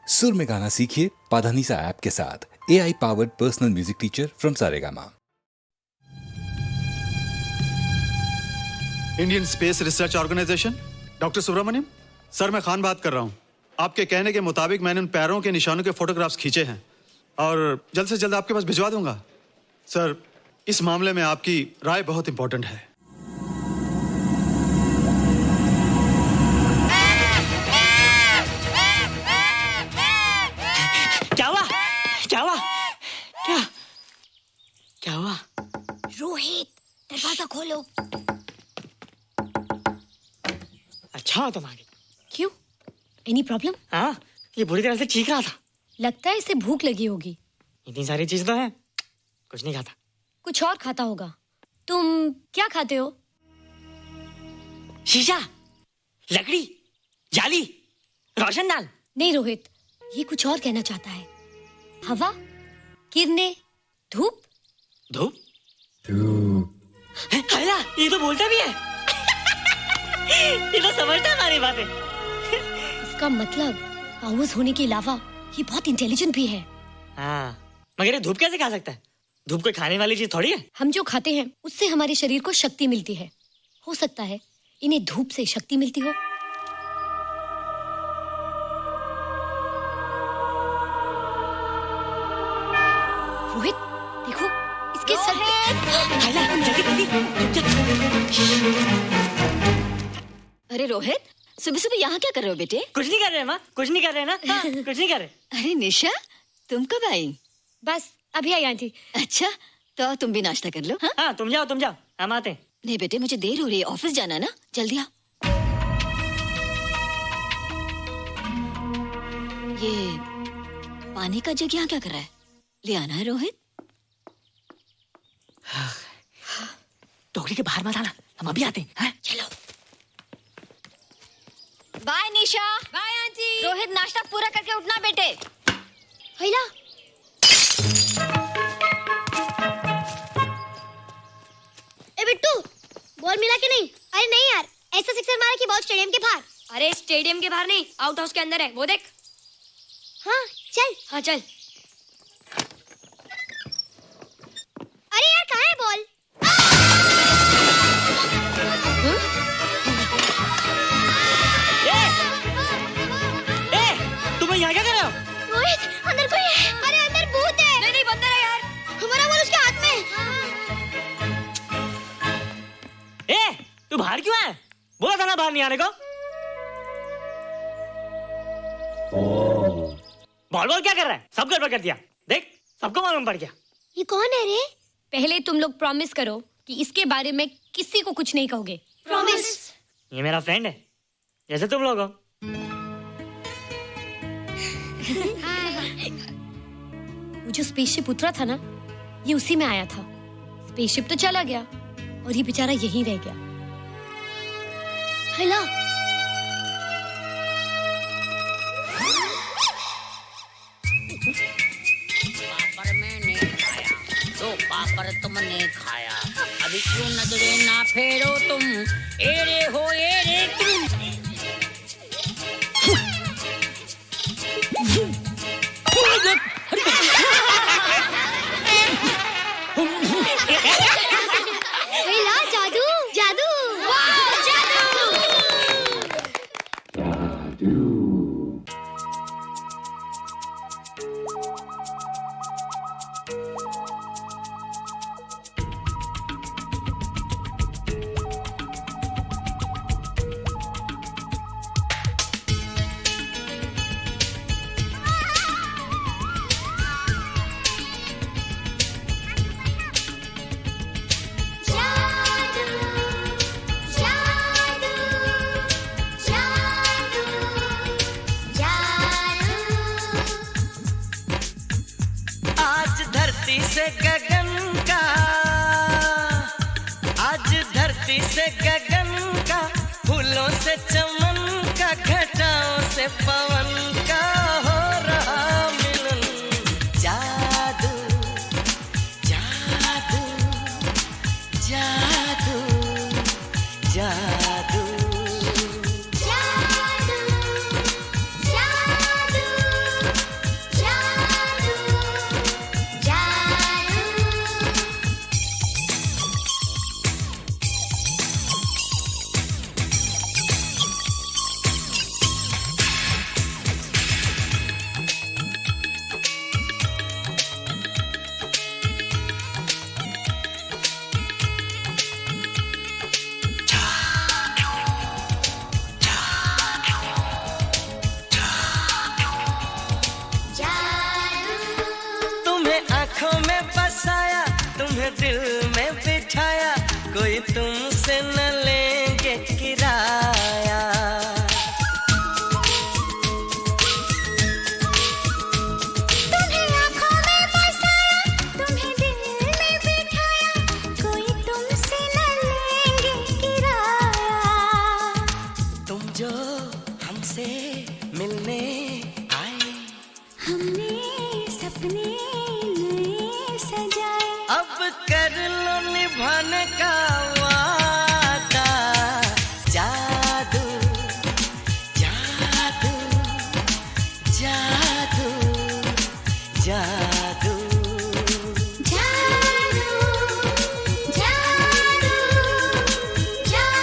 सुर में गाना सीखिए पाधानीसा ऐप के साथ। AI powered personal music teacher from Saregama. Indian space research organisation, doctor Subramanyam sir, मैं खान बात कर रहा हूँ। आपके कहने के मुताबिक मैंने उन पैरों के निशानों के फोटोग्राफ्स खींचे हैं और जल्द से जल्द आपके पास भिजवा दूंगा। सर, इस मामले में आपकी राय बहुत इंपॉर्टेंट है। क्या हुआ? रोहित, दरवाजा खोलो। अच्छा हो तुम आ गए। क्यों? Any problem? हाँ, ये बुरी तरह से चीख रहा था। लगता है इसे भूख लगी होगी। इतनी सारी चीज तो है, कुछ नहीं खाता। कुछ और खाता होगा। तुम क्या खाते हो? शीशा, लकड़ी, जाली, रोशनदान। नहीं रोहित, ये कुछ और कहना चाहता है। हवा, किरणें, धूप। धूप? हैला, ये तो बोलता भी है। ये तो समझता है हमारी बातें। इसका मतलब पावर्स होने के अलावा ये बहुत इंटेलिजेंट भी है। हाँ, मगर ये धूप कैसे खा सकता है? धूप कोई खाने वाली चीज थोड़ी है। हम जो खाते हैं उससे हमारे शरीर को शक्ति मिलती है। हो सकता है इन्हें धूप से शक्ति मिलती हो। रोहित, देखो इसके सर अरे रोहित, सुबह सुबह यहाँ क्या कर रहे हो बेटे? कुछ नहीं कर रहे माँ, कुछ नहीं कर रहे ना। हाँ, कुछ नहीं कर रहे। अरे निशा, तुम कब आई? बस अभी आई आंटी। अच्छा, तो तुम भी नाश्ता कर लो। हाँ, हाँ, तुम जाओ, हम आते हैं। नहीं बेटे, मुझे देर हो रही है, ऑफिस जाना है ना, जल्दी आओ। ये पानी का जग यहाँ क्या कर रहा है? ले आना है रोहित। टोकरी के बाहर मत आना, हम अभी आते हैं। चलो। Bye Nisha. Bye aunty. Rohit, नाश्ता पूरा करके उठना बेटे। हैला, ए बिट्टू, बॉल मिला कि नहीं? अरे नहीं यार, ऐसा सिक्सर मारा कि बॉल स्टेडियम के बाहर। अरे स्टेडियम के बाहर नहीं, आउट हाउस के अंदर है, वो देख। हाँ चल। हाँ चल। अरे यार, कहाँ है बॉल? तुम यहाँ क्या कर रहे हो? रोहित, अंदर कोई है। अरे अंदर भूत है। नहीं बंदर है यार। हमारा बॉल उसके हाथ में। तू बाहर क्यों है? बोला था ना बाहर नहीं आने को। बॉल क्या कर रहा है? सब गड़बड़ कर दिया। देख, सबको मालूम पड़ गया। ये कौन है रे? पहले तुम लोग प्रॉमिस करो कि इसके बारे में किसी को कुछ नहीं कहोगे। प्रॉमिस। ये मेरा फ्रेंड है, जैसे तुम लोग हो। वो जो स्पेसशिप उतरा था ना, ये उसी में आया था। स्पेसशिप तो चला गया और ये बेचारा यहीं रह गया। हैला, पापड़ मैंने खाया, दो पापड़ तुमने खाया, अभी क्यों नजरे ना फेरो तुम, एरे हो एरे तुम। हैला, जादू जादू। वाह, जादू। आज धरती से गगन का, आज धरती से गगन का, फूलों से चमन का, घटाओं से पवन का हो रहा मिलन। जादू जादू जादू जादू। दिल में बिठाया, कोई तुमसे न लेंगे किराया। तुम्हें आँखों में बसाया, तुम्हें दिल में बिठाया, कोई तुमसे न लेंगे किराया। तुम जो हमसे मिलने आए, हमने सपने नए सजाए, अब कर लो निभाने का वादा। जादू जादू जादू जादू जादू जादू जादू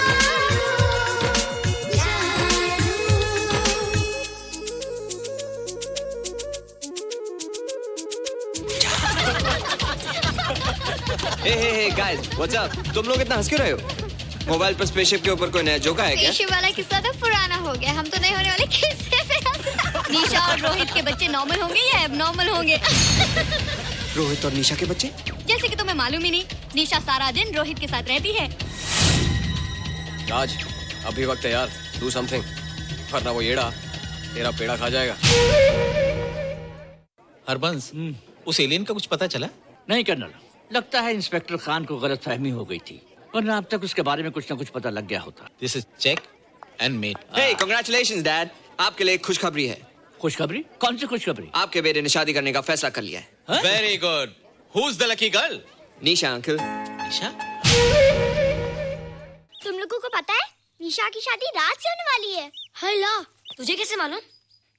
हे गाइस, व्हाट्स अप? तुम लोग इतना हंस क्यों रहे हो? मोबाइल पर स्पेसशिप के ऊपर कोई नया जोक है क्या? स्पेसशिप वाला किस्सा तो पुराना हो गया, हम तो नहीं होने वाले किस्से पे हंसना। निशा और रोहित के बच्चे नॉर्मल होंगे या एबनॉर्मल होंगे? रोहित और निशा के बच्चे? जैसे कि तुम्हें मालूम ही नहीं, निशा सारा दिन रोहित के साथ रहती है। राज, अभी वक्त है यार, डू समथिंग, वरना वो येड़ा तेरा पेड़ा खा जाएगा। हरबंस, उस एलियन का कुछ पता चला? नहीं कर्नल, लगता है इंस्पेक्टर खान को गलतफहमी हो गई थी, वरना अब तक उसके बारे में कुछ न कुछ पता लग गया होता। This is check and mate. Hey, congratulations dad, आपके लिए एक खुशखबरी है। खुशखबरी? कौन सी खुशखबरी? आपके बेटे ने शादी करने का फैसला कर लिया है। Very good. Who is the lucky girl? Nisha uncle. Nisha? तुम लोगों को पता है निशा की शादी रात से होने वाली है। हल्ला, तुझे कैसे मालूम?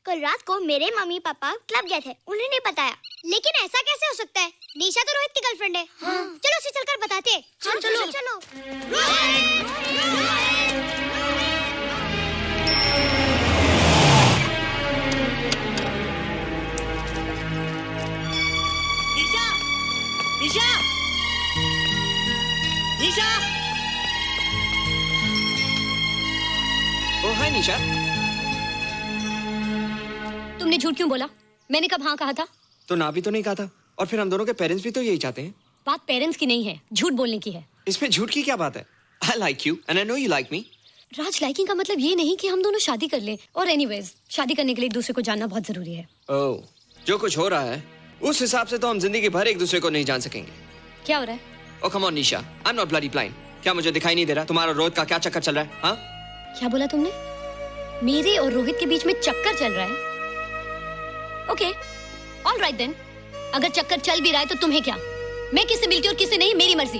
कल रात को मेरे मम्मी पापा क्लब गए थे, उन्होंने बताया। लेकिन ऐसा कैसे हो सकता है? निशा तो रोहित की गर्लफ्रेंड है। चलो उसे चलकर बताते हैं। चलो चलो। निशा! निशा! निशा! ओ हाय निशा। तुमने झूठ क्यों बोला? मैंने कब हाँ कहा था? तो ना भी तो नहीं कहा था, और फिर हम दोनों के पेरेंट्स भी तो यही चाहते हैं। बात पेरेंट्स की नहीं है, झूठ बोलने की है। इसमें झूठ की क्या बात है? I like you and I know you like me. Raj, liking का मतलब ये नहीं कि हम दोनों शादी कर लें। और एनीवेज, शादी करने के लिए एक दूसरे को जानना बहुत जरूरी है। ओह, जो कुछ हो रहा है उस हिसाब से तो हम जिंदगी भर एक दूसरे को नहीं जान सकेंगे। क्या हो रहा है? Oh come on Nisha, I am not bloody blind. क्या मुझे दिखाई नहीं दे रहा तुम्हारा रोहित का क्या चक्कर चल रहा है? हाँ, क्या बोला तुमने? मेरे और रोहित के बीच में चक्कर चल रहा है? Okay, all right then. अगर चक्कर चल भी रहा है तो तुम्हें क्या? मैं किससे मिलती हूँ और किससे नहीं, मेरी मर्जी।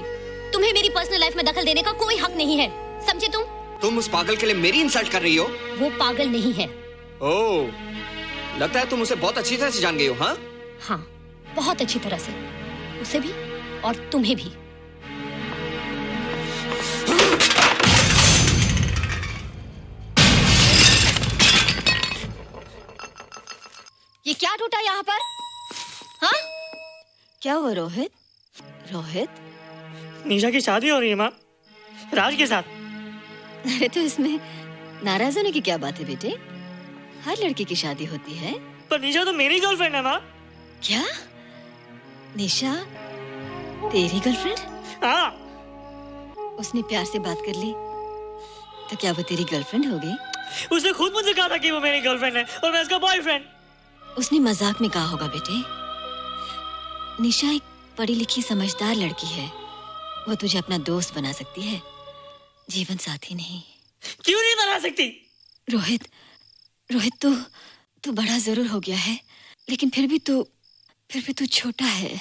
तुम्हें मेरी पर्सनल लाइफ में दखल देने का कोई हक नहीं है, समझे तुम? तुम उस पागल के लिए मेरी इंसल्ट कर रही हो? वो पागल नहीं है। ओह, लगता है तुम उसे बहुत अच्छी तरह से जान गई हो। हाँ हाँ, बहुत अच्छी तरह से, उसे भी और तुम्हें भी। ये क्या टूटा यहाँ पर? हाँ? क्या हुआ रोहित? रोहित, निशा की शादी हो रही है माँ, राज के साथ। अरे तो इसमें नाराज होने की क्या बात है बेटे? हर लड़की की शादी होती है। पर निशा तो मेरी गर्लफ्रेंड है माँ। क्या? निशा तेरी गर्लफ्रेंड? हाँ। उसने प्यार से बात कर ली तो क्या वो तेरी गर्लफ्रेंड हो गई? उसने खुद मुझसे कहा था कि वो मेरी गर्लफ्रेंड है और मैं उसका बॉयफ्रेंड। उसने मजाक में कहा होगा बेटे। निशा एक पढ़ी लिखी समझदार लड़की है, वो तुझे अपना दोस्त बना सकती है, जीवन साथी नहीं। क्यों नहीं बना सकती? रोहित, रोहित तू बड़ा जरूर हो गया है, लेकिन फिर भी तू छोटा है।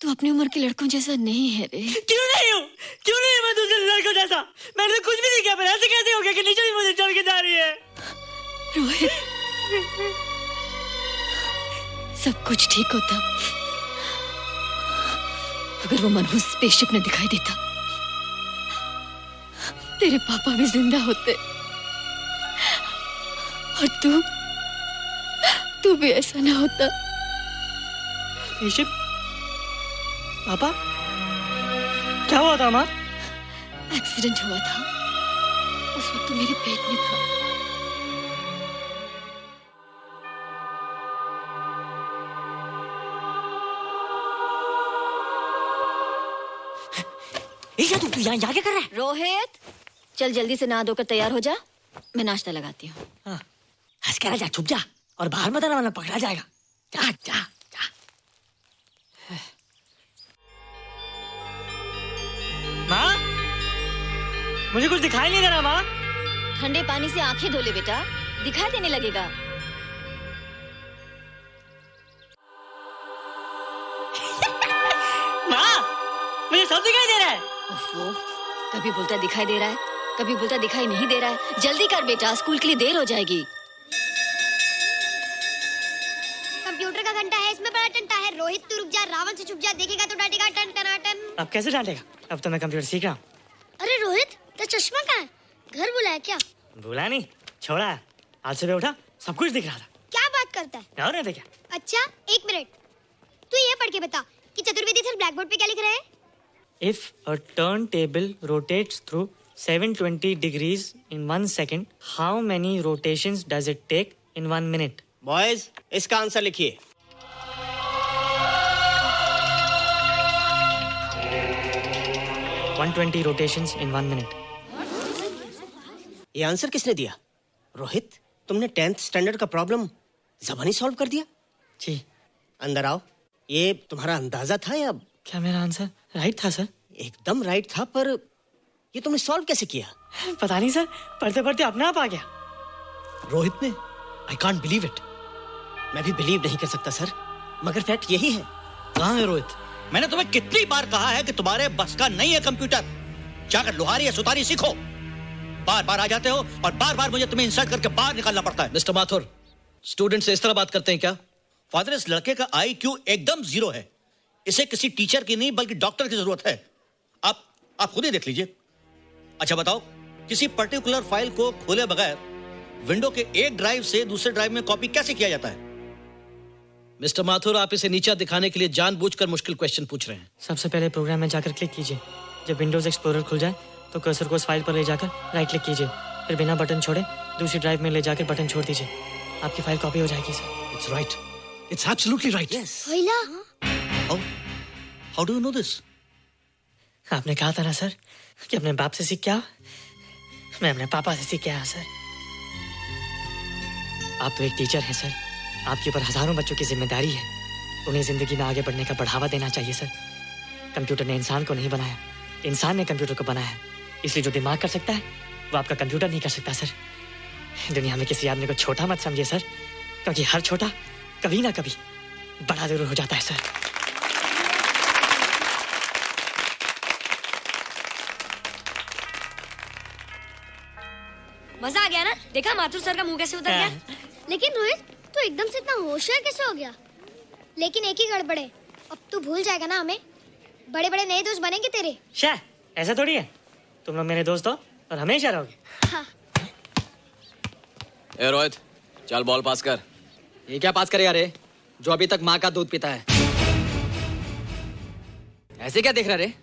तू अपनी उम्र के लड़कों जैसा नहीं है रे। क्यों नहीं हूँ? क्यों नहीं है मैं दूसरे लड़कों जैसा? मैंने तो कुछ भी नहीं किया, पर ऐसे कैसे हो गया कि निशा भी मुझे चल के जा रही है? रोहित, सब कुछ ठीक होता अगर वो मनहूस स्पेसशिप ने दिखाई देता। तेरे पापा भी जिंदा होते और तू भी ऐसा ना होता। स्पेसशिप? पापा? क्या हुआ था माँ? एक्सीडेंट हुआ था, उस वक्त तू मेरे पेट में था। निशा तू यहाँ क्या कर रहा है? रोहित, चल जल्दी से नहा धोकर तैयार हो जा, मैं नाश्ता लगाती हूँ। हंस कर जा, छुप जा और बाहर मत आना वरना पकड़ा जाएगा। जा जा जा। माँ, मुझे कुछ दिखाई नहीं दे रहा माँ। ठंडे पानी से आंखें धो ले बेटा, दिखाई देने लगेगा। माँ, मुझे सब दिखाई दे रहा है। ओफो, कभी बोलता दिखाई दे रहा है, कभी बोलता दिखाई नहीं दे रहा है। जल्दी कर बेटा, स्कूल के लिए देर हो जाएगी। कंप्यूटर का घंटा है, इसमें बड़ा टंटा है। रोहित तू रुक जा, रावण से छुप जा, देखेगा तो डांटेगा टन टनाटन। अब कैसे डांटेगा? अब तो मैं कंप्यूटर सीख रहा हूँ। अरे रोहित, तेरा चश्मा कहाँ है? घर बुलाया क्या? भूला नहीं, छोड़ा। आज सुबह उठा, सब कुछ दिख रहा था। क्या बात करता है? और नहीं देखा। अच्छा, एक मिनट, तू ये पढ़ के बता कि चतुर्वेदी सर ब्लैक बोर्ड पे क्या लिख रहे हैं? If a turntable rotates through 720 degrees in 1 second, how many rotations does it take in 1 minute? Boys, इसका आंसर लिखिए। One 120 rotations in 1 minute. ये आंसर किसने दिया? रोहित, तुमने 10th स्टैंडर्ड का प्रॉब्लम ज़बानी सॉल्व कर दिया? जी। अंदर आओ। ये तुम्हारा अंदाजा था या? क्या मेरा आंसर राइट था सर? एकदम राइट था, पर ये तुमने सॉल्व कैसे किया? पता नहीं सर, पढ़ते पढ़ते अपने आप आ गया। रोहित ने? I can't believe it. मैं भी बिलीव नहीं कर सकता सर, मगर फैक्ट यही है। कहाँ है रोहित? मैंने तुम्हें कितनी बार कहा है कि तुम्हारे बस का नहीं है कंप्यूटर। जाकर लोहारी या सुतारी सीखो। बार बार आ जाते हो और बार बार मुझे तुम्हें इंसल्ट करके बाहर निकालना पड़ता है। मिस्टर माथुर, स्टूडेंट से इस तरह बात करते हैं क्या? फादर, इस लड़के का IQ एकदम 0 है। इसे किसी टीचर की नहीं बल्कि डॉक्टर की जरूरत है। आप खुद ही देख लीजिए। अच्छा बताओ, किसी पर्टिकुलर फाइल को खोले बगैर विंडो के एक ड्राइव से दूसरे ड्राइव में कॉपी कैसे किया जाता है? मिस्टर माथुर, आप इसे नीचा दिखाने के लिए जानबूझकर मुश्किल क्वेश्चन पूछ रहे हैं। सबसे पहले प्रोग्राम में जाकर क्लिक कीजिए। जब विंडोज एक्सप्लोरर खुल जाए तो कर्सर को उस फाइल पर ले जाकर राइट क्लिक कीजिए, फिर बिना बटन छोड़े दूसरी ड्राइव में ले जाकर बटन छोड़ दीजिए। आपकी फाइल कॉपी हो जाएगी sir. It's right, it's absolutely right. How do you know this? आपने कहा था ना सर कि अपने बाप से सीख के आओ। मैं अपने पापा से सीख के आया सर। आप तो एक टीचर हैं सर, आपके ऊपर हजारों बच्चों की जिम्मेदारी है। उन्हें जिंदगी में आगे बढ़ने का बढ़ावा देना चाहिए सर। कंप्यूटर ने इंसान को नहीं बनाया, इंसान ने कंप्यूटर को बनाया। इसलिए जो दिमाग कर सकता है वो आपका कंप्यूटर नहीं कर सकता सर। दुनिया में किसी आदमी को छोटा मत समझिए सर, क्योंकि हर छोटा कभी ना कभी बड़ा जरूर हो जाता है सर। मजा आ गया ना? देखा माथुर सर का मुंह कैसे उतर गया? लेकिन रोहित, तू एकदम से इतना होशियार कैसे हो गया? लेकिन एक ही गड़बड़ है, अब तू भूल जाएगा ना हमें। बड़े बड़े नए दोस्त बनेंगे तेरे। शाह, ऐसा थोड़ी है। तुम लोग मेरे दोस्त हो और हमेशा रहोगे। हाँ। ए रोहित, चल बॉल पास कर। ये क्या पास करेगा रे, जो अभी तक माँ का दूध पीता है? ऐसे क्या देख रहा रे?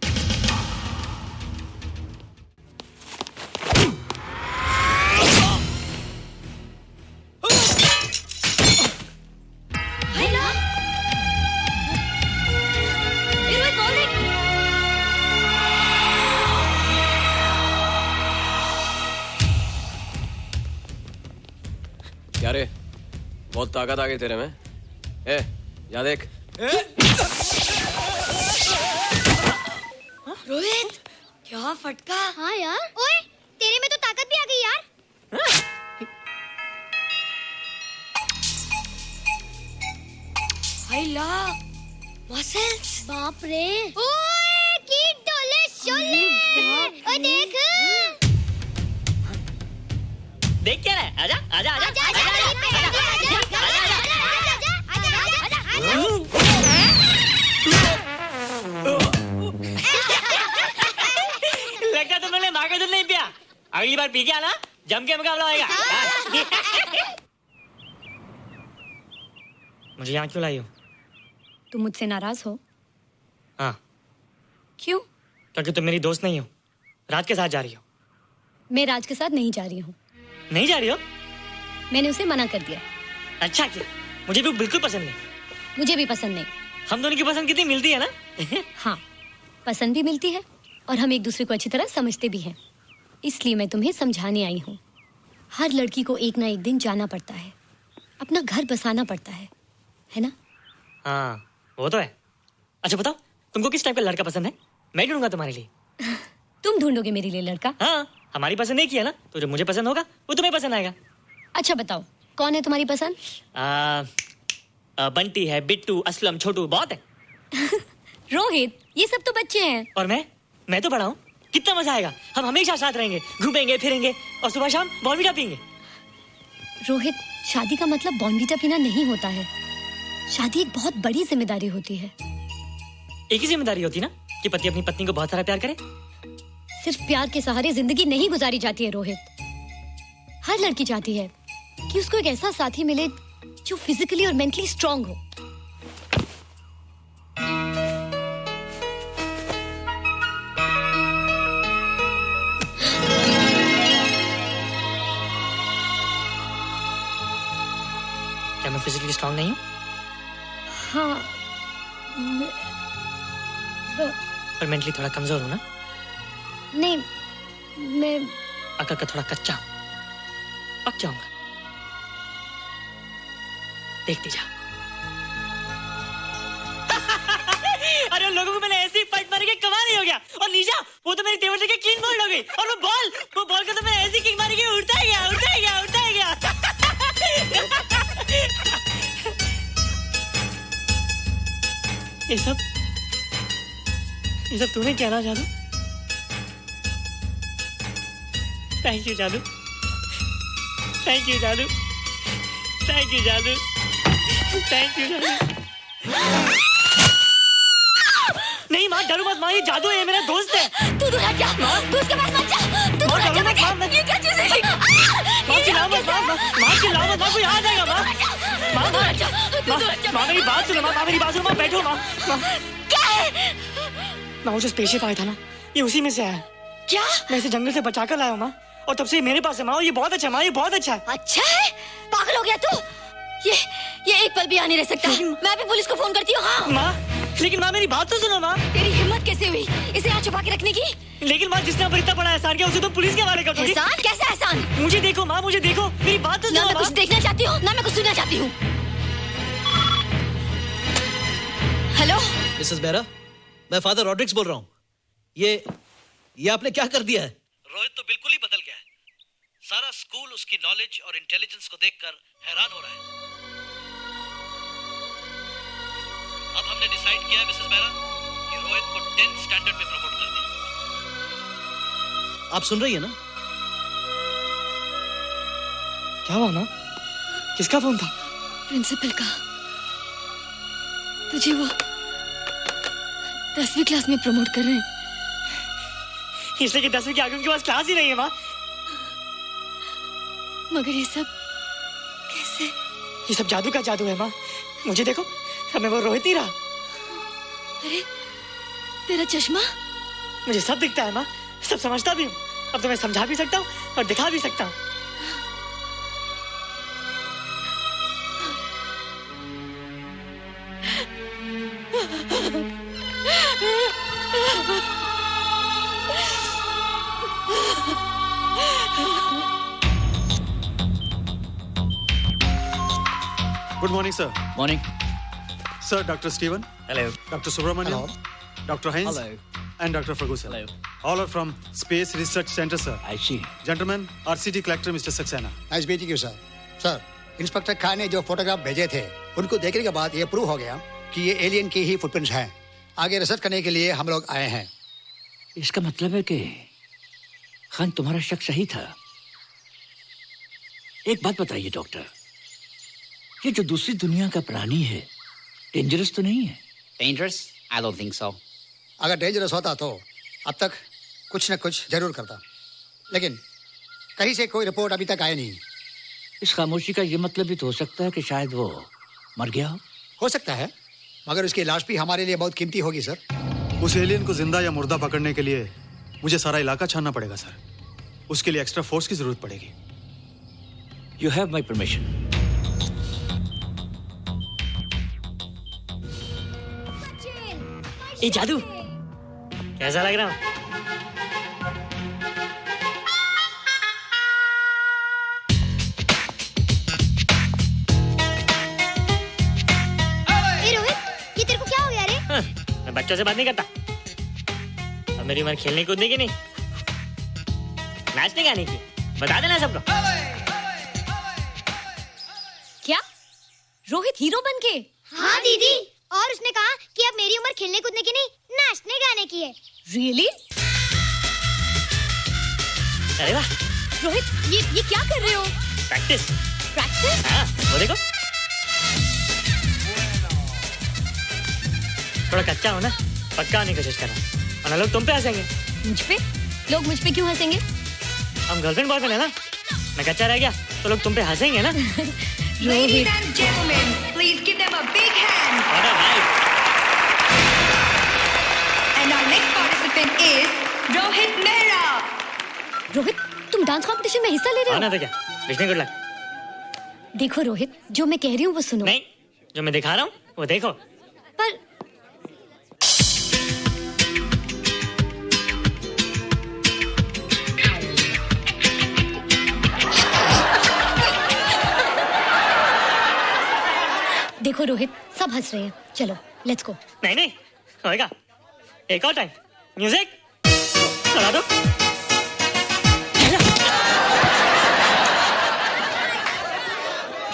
क्या रे, बहुत ताकत आ गई तेरे में। ए, जा देख। रोहित, क्या फटका। हाँ यार। ओए, तेरे में तो ताकत भी आ गई यार। हाय ला, मसल्स। बाप रे। ओए, कीट डोले शोले। ओए देख। देख क्या है? आजा आजा आजा आजा आजा लगता तुमने माँ का दूध नहीं पिया। अगली बार पी के आना, जम के मुकाबला होएगा। मुझे यहाँ क्यों लाई हो? तुम मुझसे नाराज हो? हाँ। क्यों? क्योंकि तुम मेरी दोस्त नहीं हो, राज के साथ जा रही हो। मैं राज के साथ नहीं जा रही हूँ। नहीं जा रही हो? मैंने उसे मना कर दिया। अच्छा किया, मुझे भी बिल्कुल पसंद नहीं। मुझे भी पसंद नहीं। हम दोनों की पसंद कितनी मिलती है ना? हाँ, पसंद भी मिलती है और हम एक दूसरे को अच्छी तरह समझते भी हैं। इसलिए मैं तुम्हें समझाने आई हूँ। हर लड़की को एक ना एक दिन जाना पड़ता है, अपना घर बसाना पड़ता है ना? हाँ वो तो है। अच्छा बताओ, तुमको किस टाइप का लड़का पसंद है? मैं ढूंढूंगा तुम्हारे लिए। तुम ढूंढोगे मेरे लिए लड़का? हाँ, हमारी पसंद एक ही है ना, तो जो मुझे पसंद होगा वो तुम्हें पसंद आएगा। अच्छा बताओ, कौन है तुम्हारी पसंद? बंटी है, बिट्टू, असलम, छोटू, बहुत है। रोहित, ये सब तो बच्चे हैं। और मैं तो बड़ा हूँ। कितना मजा आएगा, हम हमेशा साथ रहेंगे, घूमेंगे फिरेंगे और सुबह शाम बॉर्नवीटा पीएंगे। रोहित, शादी का मतलब बॉर्नवीटा पीना नहीं होता है। शादी एक बहुत बड़ी जिम्मेदारी होती है। एक ही जिम्मेदारी होती है ना कि पति अपनी पत्नी को बहुत सारा प्यार करे। सिर्फ प्यार के सहारे जिंदगी नहीं गुजारी जाती है रोहित। हर लड़की चाहती है कि उसको एक ऐसा साथी मिले जो फिजिकली और मेंटली स्ट्रांग हो। क्या मैं फिजिकली स्ट्रांग नहीं हूँ? हाँ, पर मेंटली थोड़ा कमजोर हूँ ना? नहीं, मैं अकल का थोड़ा कच्चा हूँ, पक जाऊंगा। देखती जा। अरे लोगों को मैंने ऐसी फाइट मारी कि कमाल ही हो गया। और निशा, वो तो मेरी टेबल से क्लीन बोल्ड हो गई। और वो बॉल का तो मैंने ऐसी किक मारी कि उड़ता ही गया। ये सब तूने क्या ना जादू? थैंक यू जादू। थैंक यू जादू। थैंक यू जादू। थैंक यू जादू। नहीं माँ, डरो मत माँ, ये जादू है, मेरा दोस्त है। तू दूर हट जा, तू उसके पास मत जा। तू दूर हट जा बेटे। ये क्या चीज़ है? माँ चिल्लाओ मत, माँ चिल्लाओ मत, माँ कोई आ जाएगा। माँ मेरी बात सुनो, माँ मेरी बात सुनो, माँ बैठो। माँ क्या है? माँ वो जो स्पेसशिप आया था ना, ये उसी में से आया। क्या? मैं इसे जंगल से बचा कर लाया हूँ माँ, और तब से मेरे पास है माँ। और ये बहुत अच्छा है माँ, ये बहुत अच्छा है। अच्छा है? पागल हो गया तू? ये एक पल भी आ नहीं रह सकता। मैं भी पुलिस को फोन करती हूँ। हाँ माँ, लेकिन माँ मेरी बात तो सुनो माँ। तेरी हिम्मत कैसे हुई इसे यहाँ छुपा के रखने की? लेकिन माँ, जिसने इतना बड़ा एहसान किया उसे तो पुलिस के हवाले कर दोगी। एहसान? कैसा एहसान? मुझे देखो माँ, मुझे देखो, मेरी बात तो सुनो। ना मैं कुछ देखना चाहती हूँ, ना मैं कुछ सुनना चाहती हूँ। हेलो मिसेस बेरा, मैं फादर रॉड्रिक्स बोल रहा हूँ। ये आपने क्या कर दिया है? रोहित तो बिल्कुल ही बदल गया है। सारा स्कूल उसकी नॉलेज और इंटेलिजेंस को देखकर हैरान हो रहा है। अब हमने डिसाइड किया है मिसेस बेरा कि रोहित को 10th स्टैंडर्ड में प्रमोट कर दें। आप सुन रही है ना? क्या हुआ माँ? किसका फोन था? प्रिंसिपल का। तुझे वो 10वीं क्लास में प्रमोट कर रहे हैं। इसलिए कि 10वीं के आगे उनके पास क्लास ही नहीं है माँ। मगर ये सब कैसे? ये सब जादू का जादू है माँ। मुझे देखो, अब मैं वो रोहित ही रहा। अरे तेरा चश्मा? मुझे सब दिखता है माँ, सब समझता भी हूँ। अब तो मैं समझा भी सकता हूँ और दिखा भी सकता हूँ। Good morning, sir. Morning. Sir, Dr. Steven. Hello. Dr. Subramaniam. Dr. Heinz. Hello. And Dr. Ferguson. Hello. All are from Space Research Center, sir. I see. Gentlemen, our city collector, Mr. Saxena. Nice meeting you sir. Sir, inspector Khan ने जो photograph भेजे थे, उनको देखने के बाद ये prove हो गया कि ये एलियन की ही फुटप्रिंट्स हैं। आगे रिसर्च करने के लिए हम लोग आए हैं। इसका मतलब है कि खान, तुम्हारा शक सही था। एक बात बताइए डॉक्टर, ये जो दूसरी दुनिया का प्राणी है, डेंजरस तो नहीं है? Dangerous? I don't think so. अगर डेंजरस होता तो अब तक कुछ न कुछ जरूर करता, लेकिन कहीं से कोई रिपोर्ट अभी तक आई नहीं। इस खामोशी का ये मतलब भी तो हो सकता है कि शायद वो मर गया हो सकता है, मगर उसकी लाश भी हमारे लिए बहुत कीमती होगी सर। उस एलियन को जिंदा या मुर्दा पकड़ने के लिए मुझे सारा इलाका छानना पड़ेगा सर। उसके लिए एक्स्ट्रा फोर्स की जरूरत पड़ेगी। You have my permission. ये जादू कैसा लग रहा हूँ? बच्चों से बात नहीं करता। अब मेरी उम्र खेलने कूदने की नहीं, नाचने गाने की। बता देना सबको। क्या रोहित हीरो बन के? हाँ दीदी, और उसने कहा कि अब मेरी उम्र खेलने कूदने की नहीं, नाचने गाने की है। Really? अरे वाह रोहित, ये क्या कर रहे हो? प्रैक्टिस। प्रैक्टिस? हाँ, वो देखो। थोड़ा कच्चा हो ना, पक्का होने की कोशिश करना, वरना लोग तुम पे हंसेंगे। मुझ पे? लोग मुझ पे क्यों हंसेंगे? हम गर्लफ्रेंड बॉयफ्रेंड है ना, मैं कच्चा रह गया तो लोग तुम पे हंसेंगे ना। Ladies and gentlemen, please give them a big hand. What a hype. And our next participant is Rohit Mehra. Rohit, तुम डांस कंपटीशन में हिस्सा ले रहे हो? ना तो क्या, विश मी गुड लक। देखो रोहित, जो मैं कह रही हूँ वो सुनो। नहीं, जो मैं दिखा रहा हूँ वो देखो। पर देखो रोहित, सब हंस रहे हैं। चलो लेट्स गो। नहीं नहीं होएगा, एक और टाइम। म्यूजिक चला दो।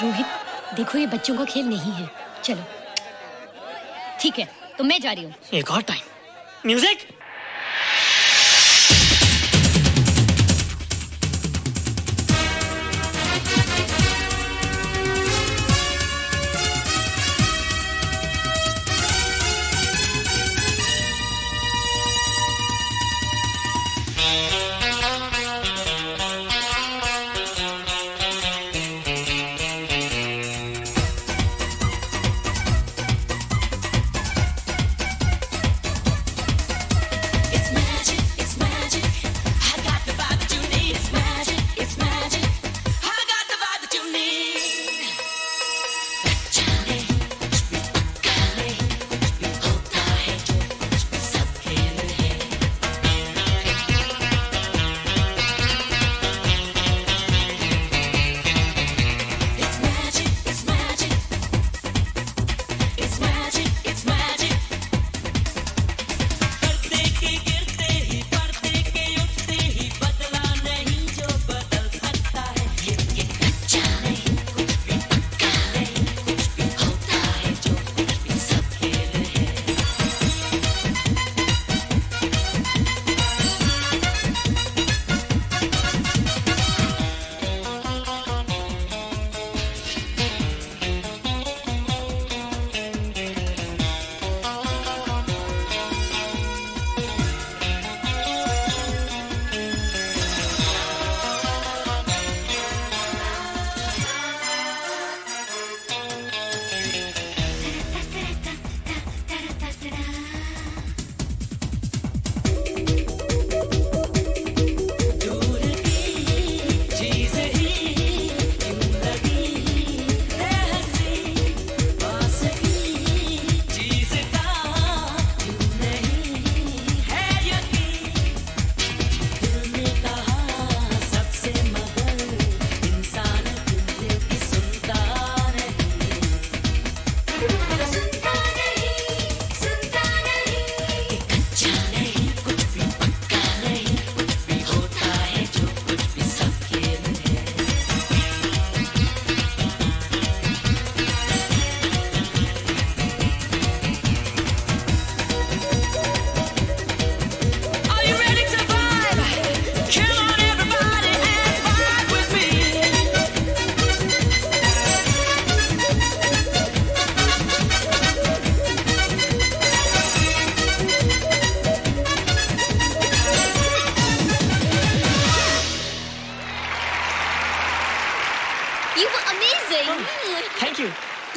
रोहित देखो, ये बच्चों का खेल नहीं है। चलो ठीक है, तो मैं जा रही हूँ। एक और time. Music.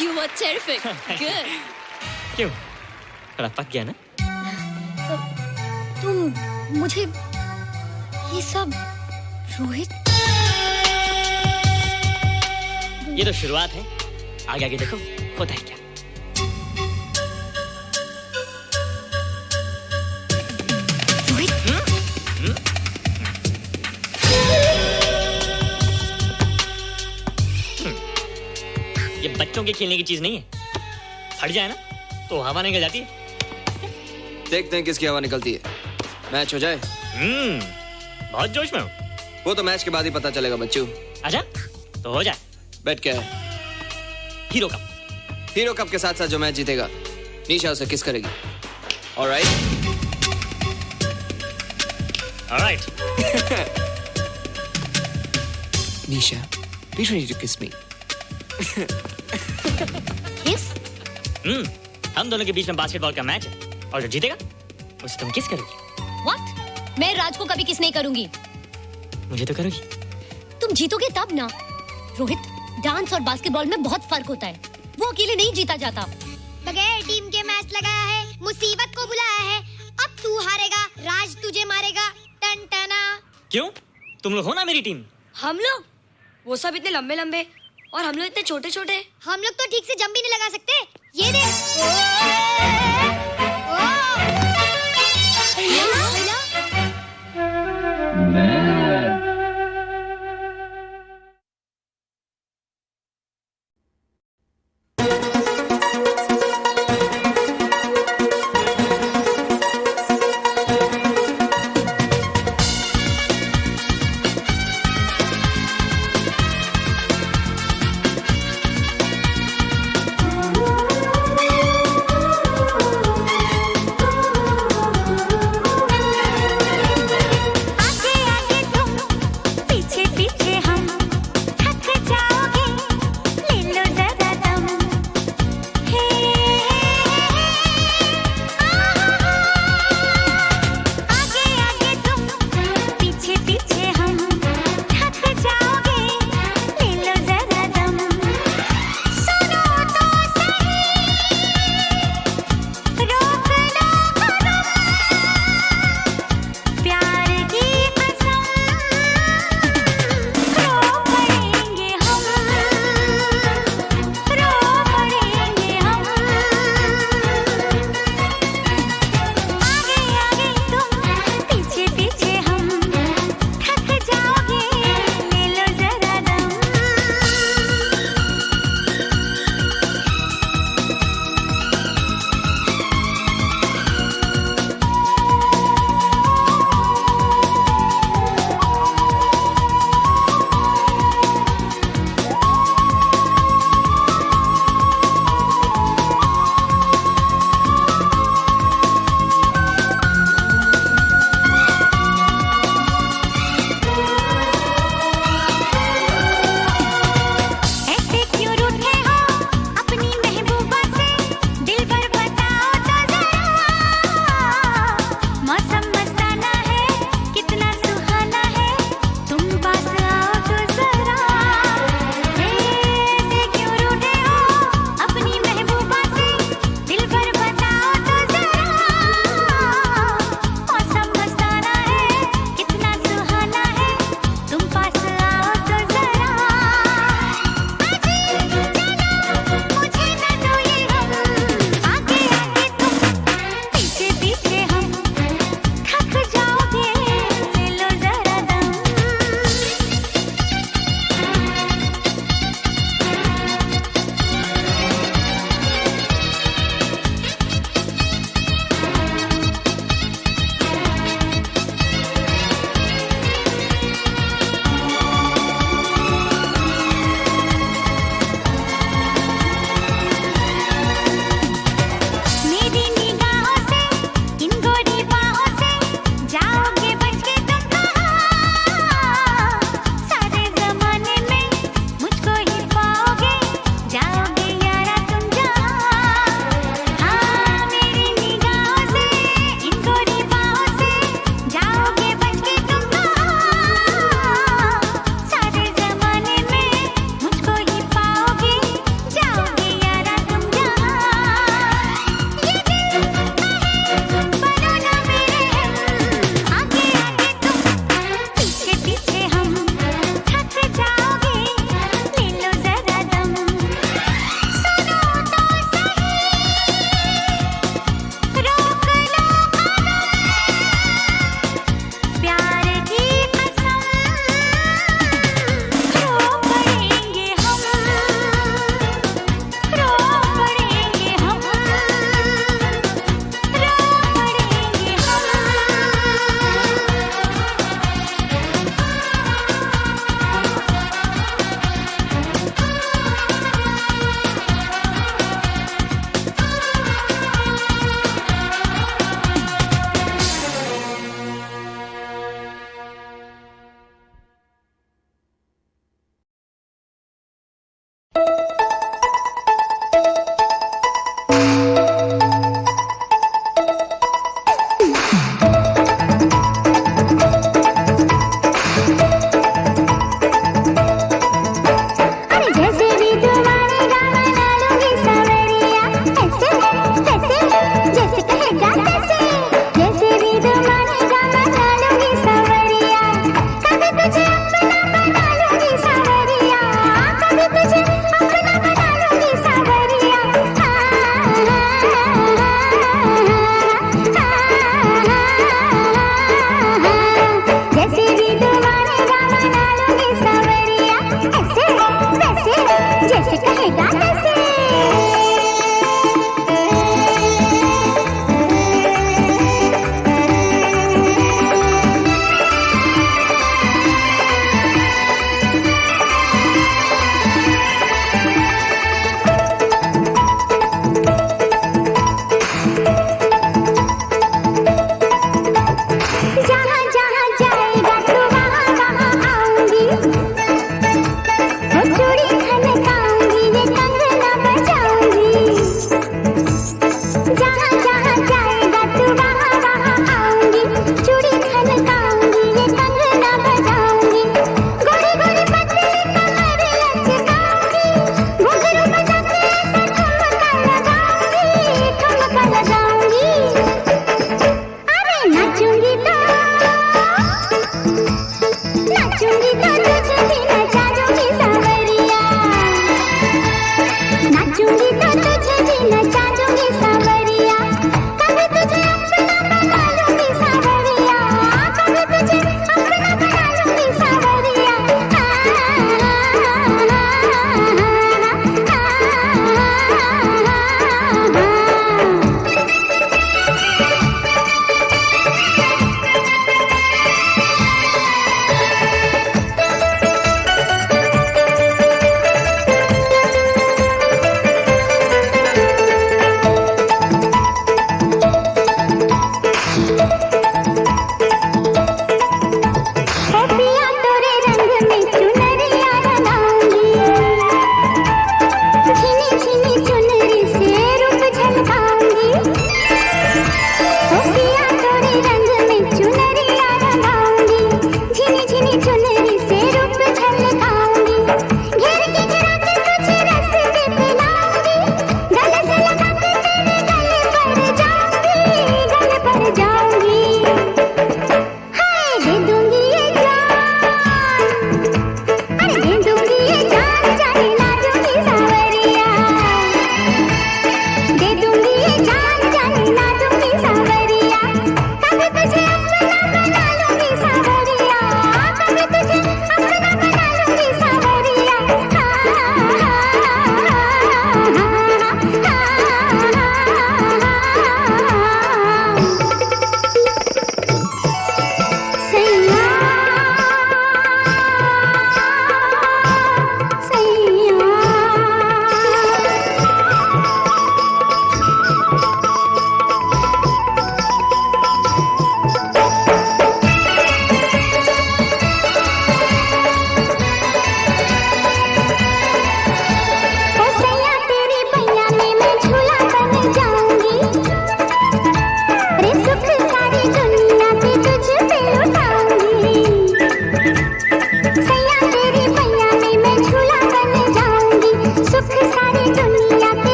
You were terrific. Good. क्यों? थोड़ा पक गया ना? तुम मुझे ये सब रोहित, ये तो शुरुआत है, आगे आगे देखो होता है क्या। ये बच्चों के खेलने की चीज नहीं है, फट जाए ना तो हवा निकल जाती है। देखते हैं किसकी हवा निकलती है। मैच हो जाए। बहुत जोश में हूँ। वो तो मैच के बाद ही पता चलेगा बच्चू। अच्छा तो हो जाए। बेट क्या है? Hero cup. हीरो कप के साथ साथ जो मैच जीतेगा निशा उसे किस करेगी। Alright. Alright. Nisha, be ready to kiss me. किस? हम दोनों के बीच में बास्केटबॉल का मैच है और जो जीतेगा उसे तुम किस करोगी। What? मैं राज को कभी किस नहीं करूंगी। मुझे तो करोगी। तुम जीतोगे तब ना। रोहित, डांस और बास्केटबॉल में बहुत फर्क होता है। वो अकेले नहीं जीता जाता। बगैर टीम के मैच लगाया है, मुसीबत को बुलाया है। अब तू हारेगा, राज तुझे मारेगा। टन टना। क्यों? तुम लोग हो ना मेरी टीम। हम लोग? वो सब इतने लंबे लंबे और हम लोग इतने छोटे छोटे। हम लोग तो ठीक से जंप भी नहीं लगा सकते। ये देख।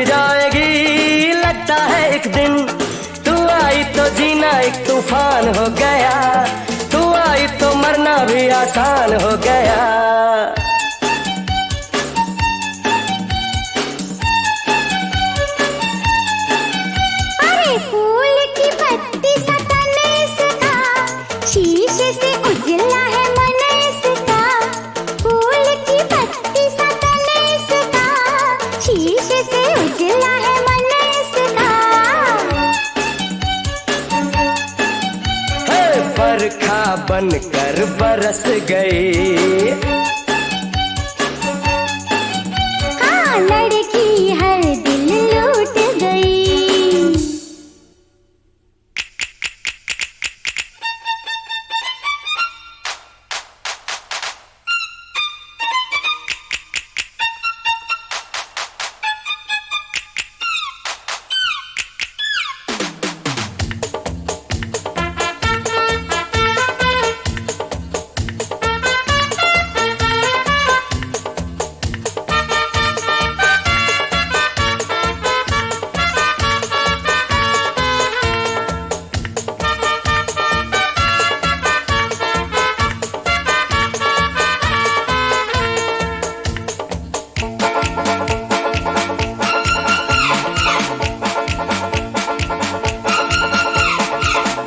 भी जाएगी लगता है एक दिन। तू आई तो जीना एक तूफान हो गया, तू आई तो मरना भी आसान हो गया। अरे फूल की पत्ती सा तन इसका, शीशे से उजला है मन इसका। फूल की पत्ती सा तन इसका, शीशे से उजला है मन इसका। हे बरखा बनकर बरस गई, हाँ लड़की हर दिल लूट गई।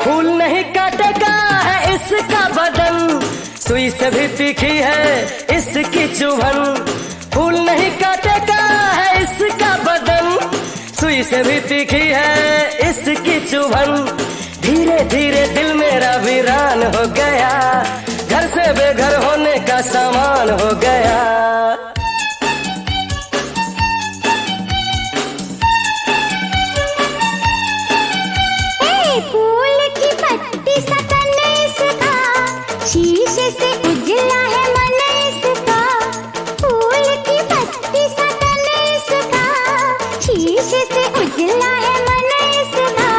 फूल नहीं काटेगा है इसका बदन, सुई से भी तीखी है इसकी चुभन। फूल नहीं काटेगा है इसका बदन, सुई से भी तीखी है इसकी चुभन। धीरे धीरे दिल मेरा वीरान हो गया, घर से बेघर होने का सामान हो गया। फूल की पत्ती सा तन इसका, शीशे से उजला है मन इसका। फूल की पत्ती सा तन इसका, शीशे से उजला है मन इसका।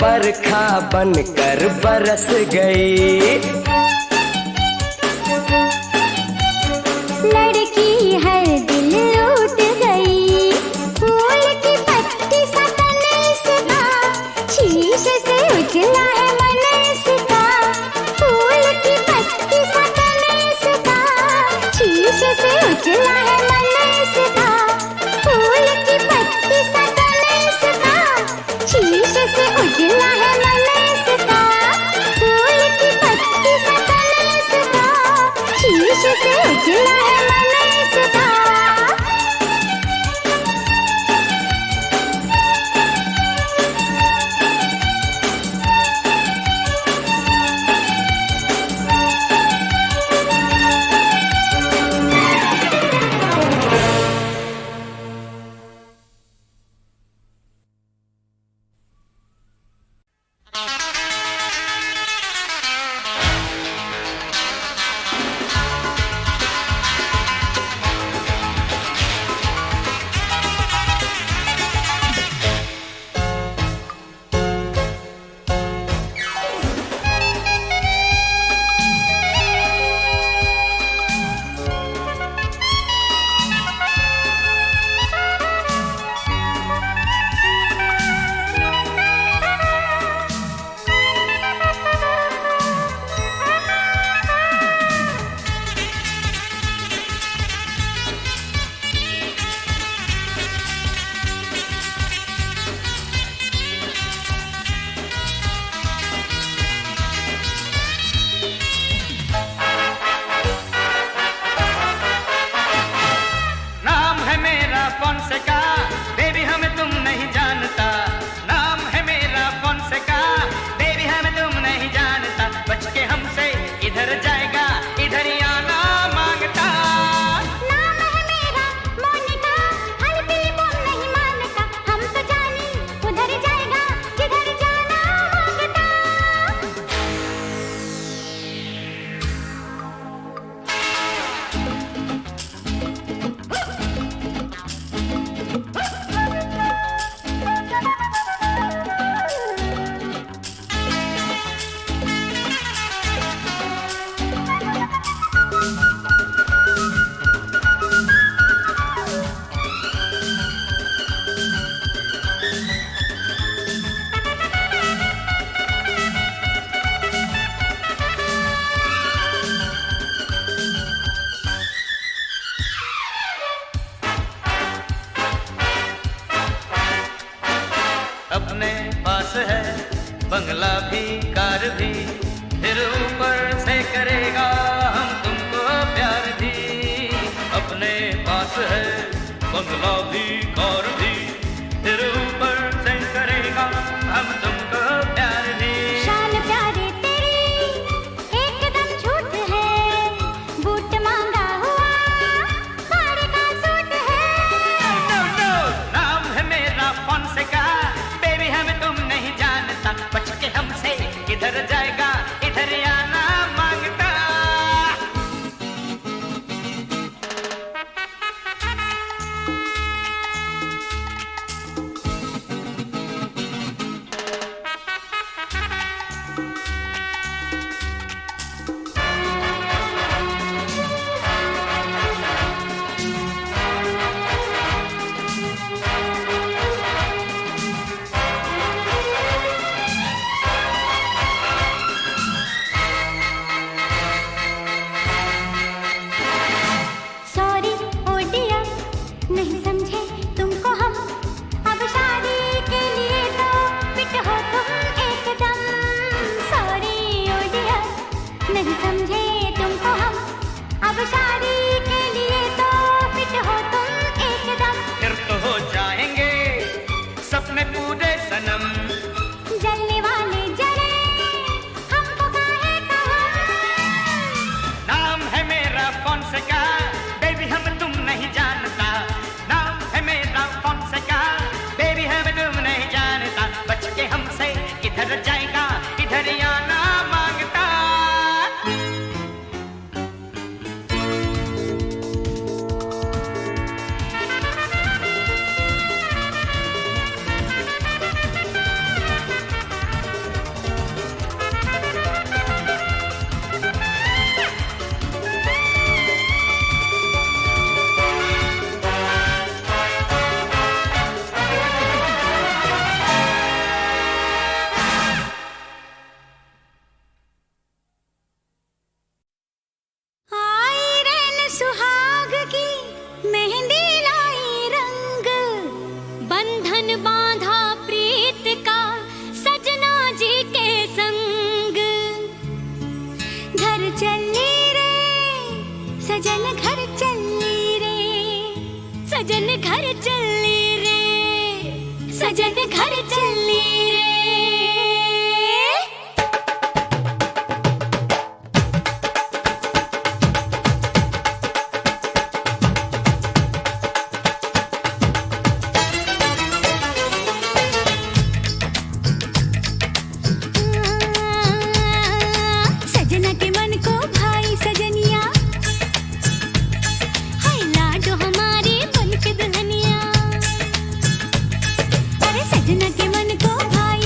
बरखा बनकर बरस गई, लड़की हर दिल लूट गई। फूल की पत्ती सा तन इसका, शीशे से उजला है मन इसका। फूल की पत्ती सा तन इसका, शीशे से उजला है मन इसका। फूल की पत्ती सा तन इसका, शीशे से उजला है मन इसका। फूल की पत्ती सा तन इसका, शीशे से उजला है मन इसका। अपने पास है बंगला भी कार भी, फिर ऊपर से करेगा हम तुमको प्यार भी। अपने पास है बंगला भी कार भी, फिर ऊपर से करेगा हम तुमको प्यार भी। शान प्यारे तेरी एकदम झूठ है, बूट मांगा हुआ भाड़े का सूट है। नो नो नाम है मेरा फोनसेका, बेबी हमें तुम नहीं जानता, बच के हमसे किधर जाएगा इधर आना मांगता। सॉरी ओ डियर, नहीं समझे तुमको हम, अब शादी के लिए तो फिट हो तुम एकदम। सॉरी ओ डियर, नहीं समझे तुमको हम, अब शादी के लिए तो फिट हो तुम एकदम। फिर तो हो जाएंगे सपने पूरे सनम, जलने वाले जले हमको काहे कहा। नाम है मेरा फोनसेका, बेबी हम तुम नहीं जानता, नाम है मेरा फोनसेका, बेबी हम तुम नहीं जानता, बच के हमसे किधर जाएगा इधर आना मांगता। आई रैन सुहाग की मेहंदी लाई रंग, बंधन बांधा प्रीत का सजना जी के संग। घर चली रे सजन, घर चली रे सजन, घर चली रे सजन, घर चली रे। सजना के मन को भाई सजनिया, हाय लाडो हमारे बन के दुल्हनिया। अरे सजना के मन को भाई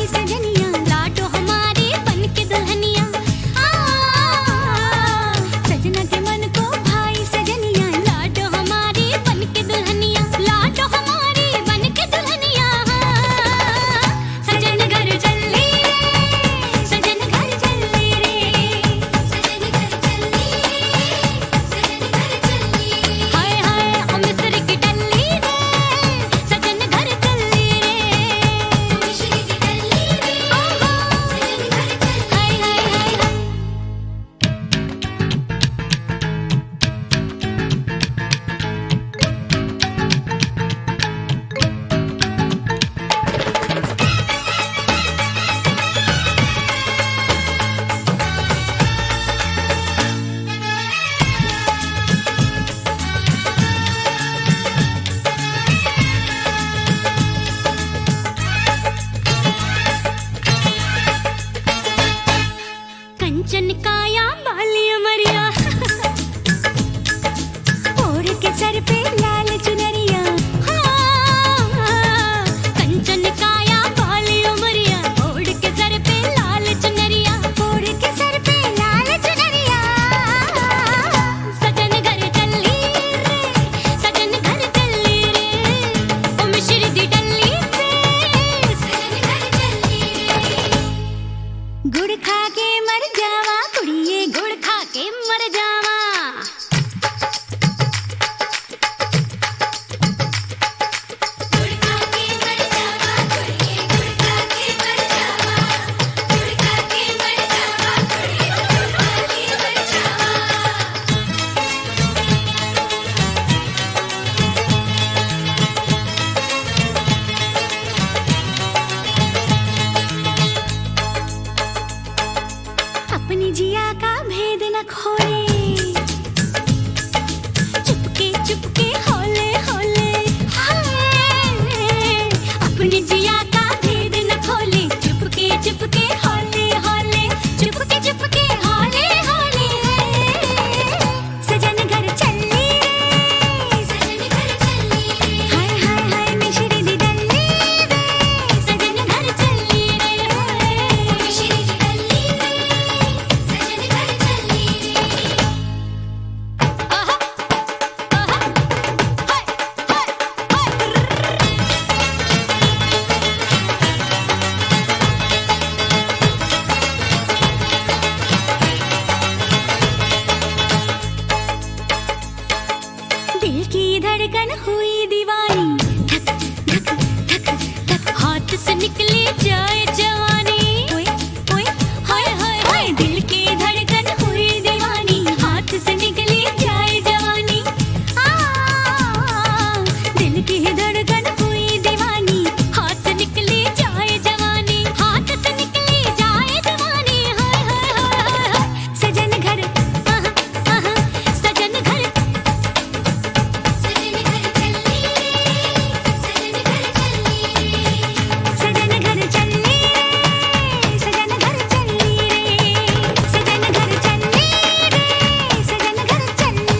धड़कन हुई दीवानी, धक धक धक धक, हाथ से निकले जाए जवानी, ओए ओए हाय हाय हाय, दिल की धड़कन हुई दीवानी, हाथ से निकले जाए जवानी, दिल की धड़कन हुई दीवानी, हाथ से निकले जाए जवानी, हाथ से निकले जाए जवानी, हाय हाय हाय हाय, सजन घर सजन घर, सजन घर चली सजन घर चली सजन घर चली सजन घर चली सजन घर चली सजन घर चली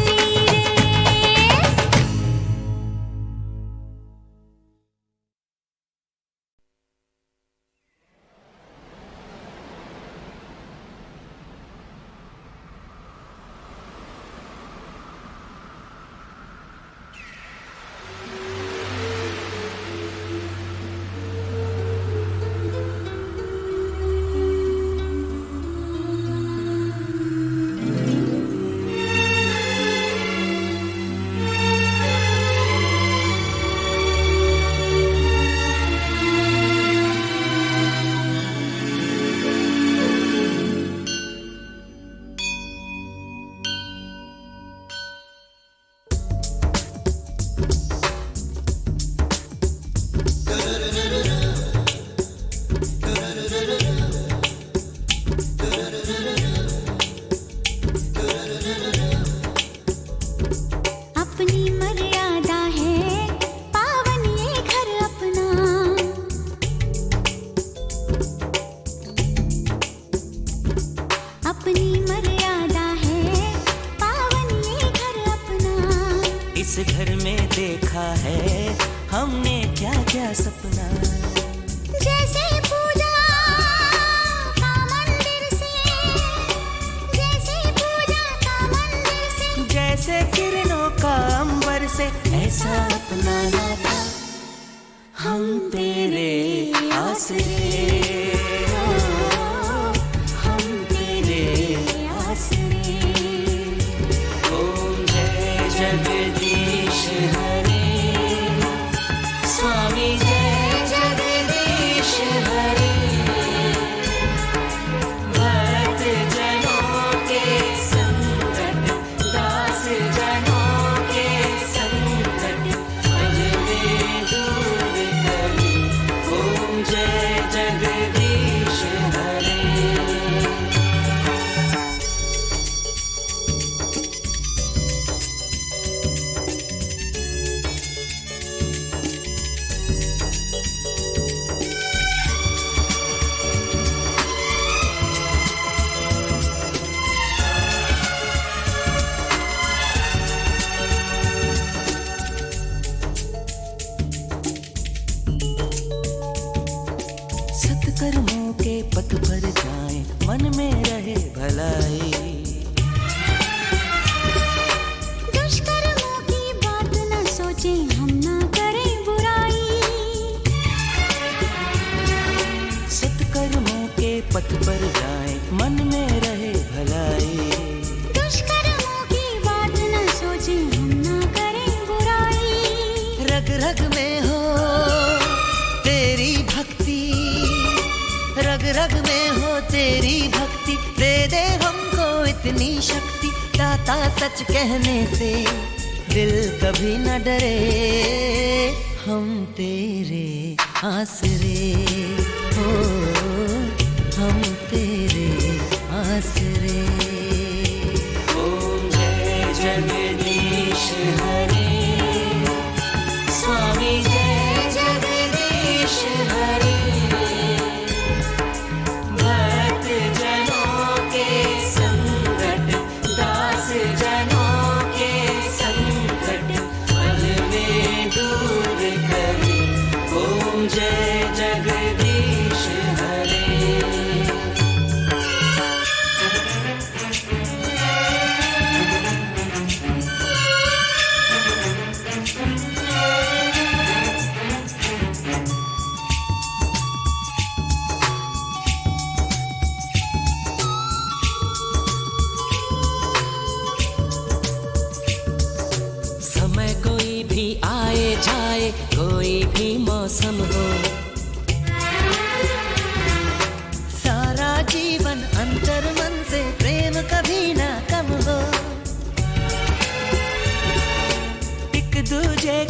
अपनी मर्यादा है पावन ये घर अपना, अपनी मर्यादा है पावन ये घर अपना, इस घर में देखा है हमने क्या क्या सपना, जैसे पूजा का मंदिर से, जैसे पूजा का मंदिर से, जैसे किरणों का अंबर से, ऐसा अपना नाता हम तेरे आसरे, हम तेरे आसरे। ओम जय जगदीश हरे, स्वामी जय जगदीश हरे, भक्त जनों के संकट, दास जनों के संकट, पल में दूर करे। ओम जय जगदीश हरे। सत्कर्मों के पथ पर जाएं, मन में रहे भलाई, दुष्कर्मों की बात न सोचें, हम ना करें बुराई, सत्कर्मों के पथ पर जाएं, मन में रहे भलाई, दुष्कर्मों की बात न सोचें, हम ना करें बुराई, रग रग में हो तेरी भक्ति, रग रग में हो तेरी भक्ति, दे दे हमको इतनी शक्ति, दाता सच कहने से दिल कभी न डरे, हम तेरे आसरे हो, हम तेरे आसरे। ओम जय जगदीश हरे, स्वामी जय जगदीश हरे, भक्त जनों के संकट, दास जनों के संकट, पल में दूर करे। ओम जय जगदीश हरे।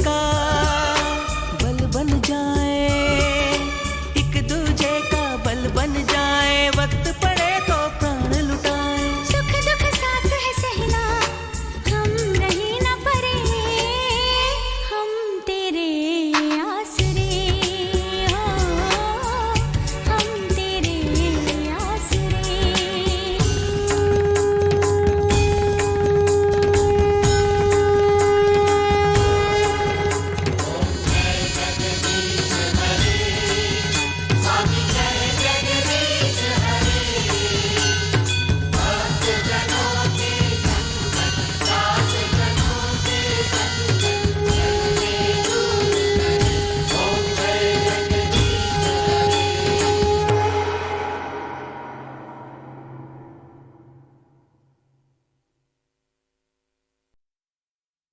का बल बन जाए, एक दूजे का बल बन जाए, वक्त पड़े तो प्राण लुटाए। सुख दुख साथ है सहना, हम रही न परे, हम तेरे आसरे हो, हम तेरे आसरे।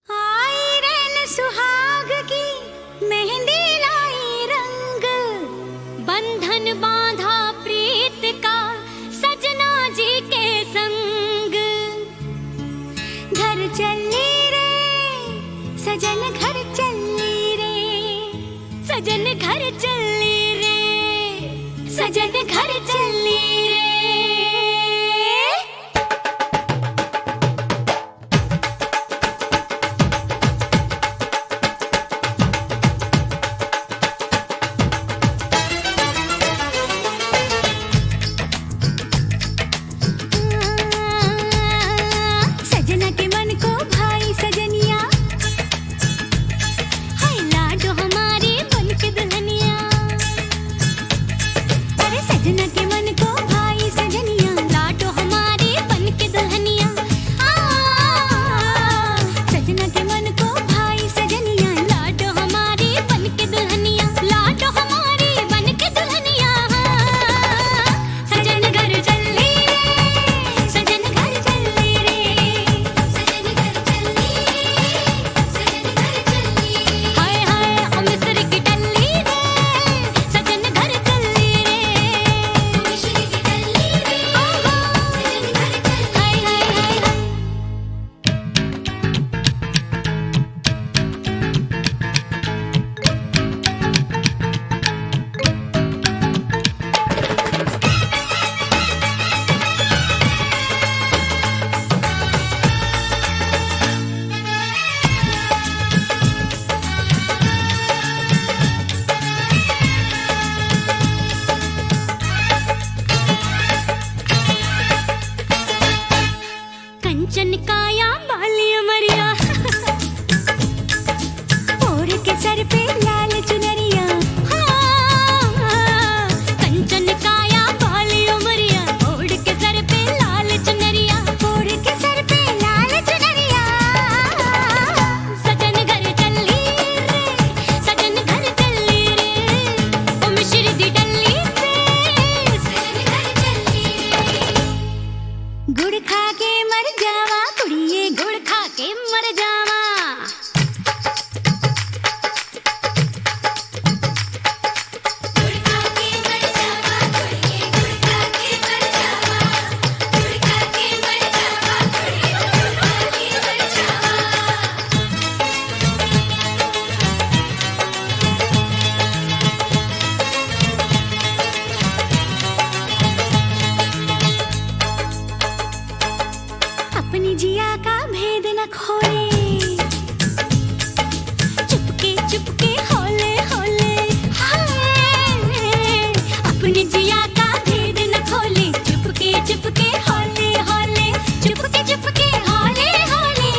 आई रैन सुहाग की मेहंदी लाई रंग, बंधन बांधा प्रीत का सजना जी के संग। घर चली रे सजन, घर चली रे सजन, घर चली रे सजन, घर चली रे। सजना के मन को भाई सजनिया, हाय लाडो हमारी बन के दुल्हनिया। अरे सजना के मन को भाई सजनिया, लाडो हमारी बन के दुल्हनिया। सजना के मन को भाई सजनिया, लाडो हमारी बन के दुल्हनिया, लाडो हमारी बन के दुल्हनिया। सजन घर चली रे सजन, घर चली रे सजन, घर चली सजन, घर चली। हाय हाय ओ मिस्र की टल्ली रे सजन, घर चली रे मिस्र की टल्ली रे ओहो सजन, घर चली। हाय हाय हाय हाय। कंचन काया बालिया मरिया, ओढ़ के सर पे लाल चुनरिया। हाँ, कंचन काया बालिया मरिया, ओढ़ के सर पे लाल चुनरिया, ओढ़ के सर पे लाल चुनरिया। सजन घर चली रे सजन, घर चली रे ओ मिश्र दी डल्ली रे सजन, घर चली रे। गुड़ खा के मर जावा कुड़िए, गुड़ खा के मर जावा। गुड़ खा के मर जावा कुड़िए, गुड़ खा के मर जावा, गुड़ खा के मर जावा कुड़िए, गुड़ खा के मर जावा। अपनी जिया का भेद न खोले, चुपके चुपके होले होले। हाय अपनी जिया का भेद न खोले, चुपके चुपके होले होले, चुपके चुपके होले होले।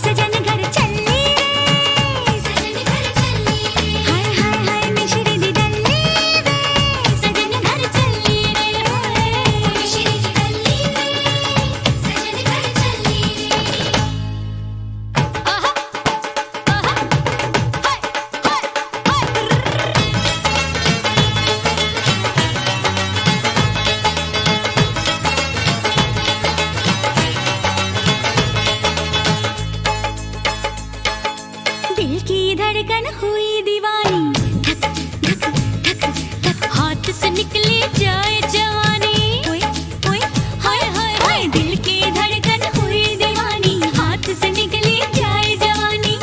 सजन घर चली रे सजन, घर चली रे। हाय हाय हाय मिश्री दी डल्ली रे सजन, घर चली रे मिश्री दी डल्ली रे सजन, घर चली रे। आहा आहा हाय हाय हाय। दिल की धड़कन हुई दीवानी, धक धक धक धक, हाथ से निकली जाए जवानी। ओए ओए हाय हाय हाय। दिल की धड़कन हुई दीवानी, हाथ से निकली जाए जवानी।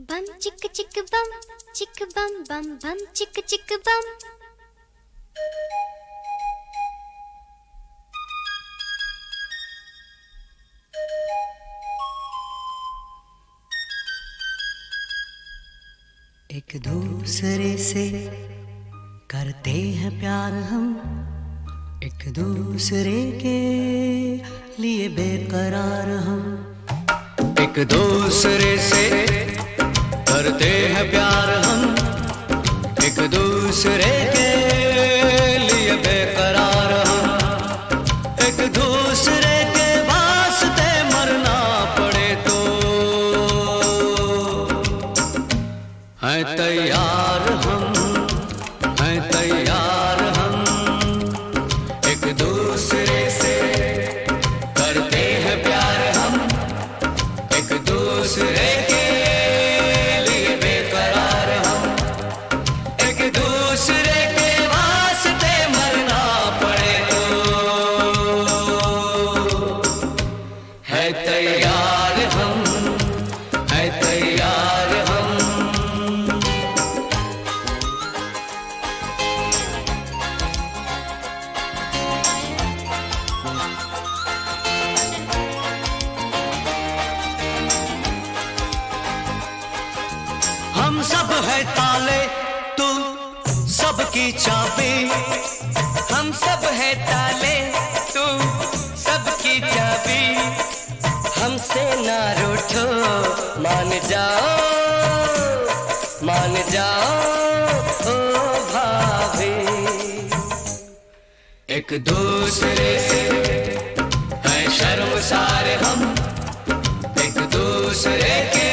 बम चिक चिक बम चिक बम बम बम चिक चिक बम। एक दूसरे से करते हैं प्यार हम, एक दूसरे के लिए बेकरार हम। एक दूसरे से करते हैं प्यार हम, एक दूसरे के लिए बेकरार हम। एक दूसरे के वास्ते मरना पड़े तो हैं तैयार हम, हैं तैयार हम। एक दूसरे से करते हैं प्यार हम, एक दूसरे के लिए बेकरार हम। एक दूसरे के वास्ते मरना पड़े तो है तैयार हम, है तैयार हम। हम सब है ताले, तू सबकी चाबी। हम सब है ताले, तू सबकी चाबी। हमसे ना रूठो, मान जाओ, मान जाओ ओ भाभी। एक दूसरे से है शर्मसार हम, एक दूसरे के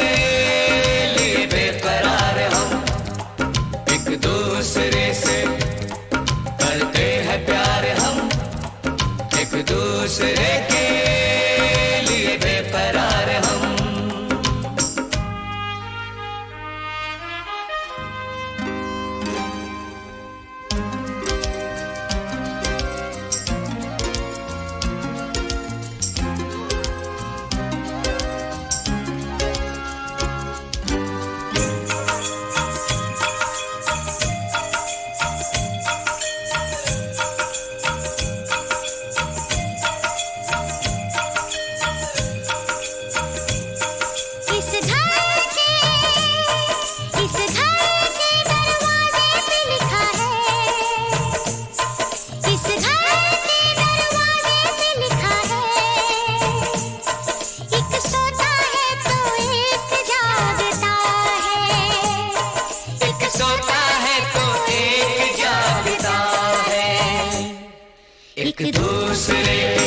लिए बेकरार हम। एक दूसरे से करते हैं प्यार हम, एक दूसरे के लिए बेकरार हम। इस घर के दरवाजे पे लिखा है, इस घर के दरवाजे पे लिखा है। एक सोता है तो एक जागता है, एक सोता है तो एक जागता है। एक दूसरे के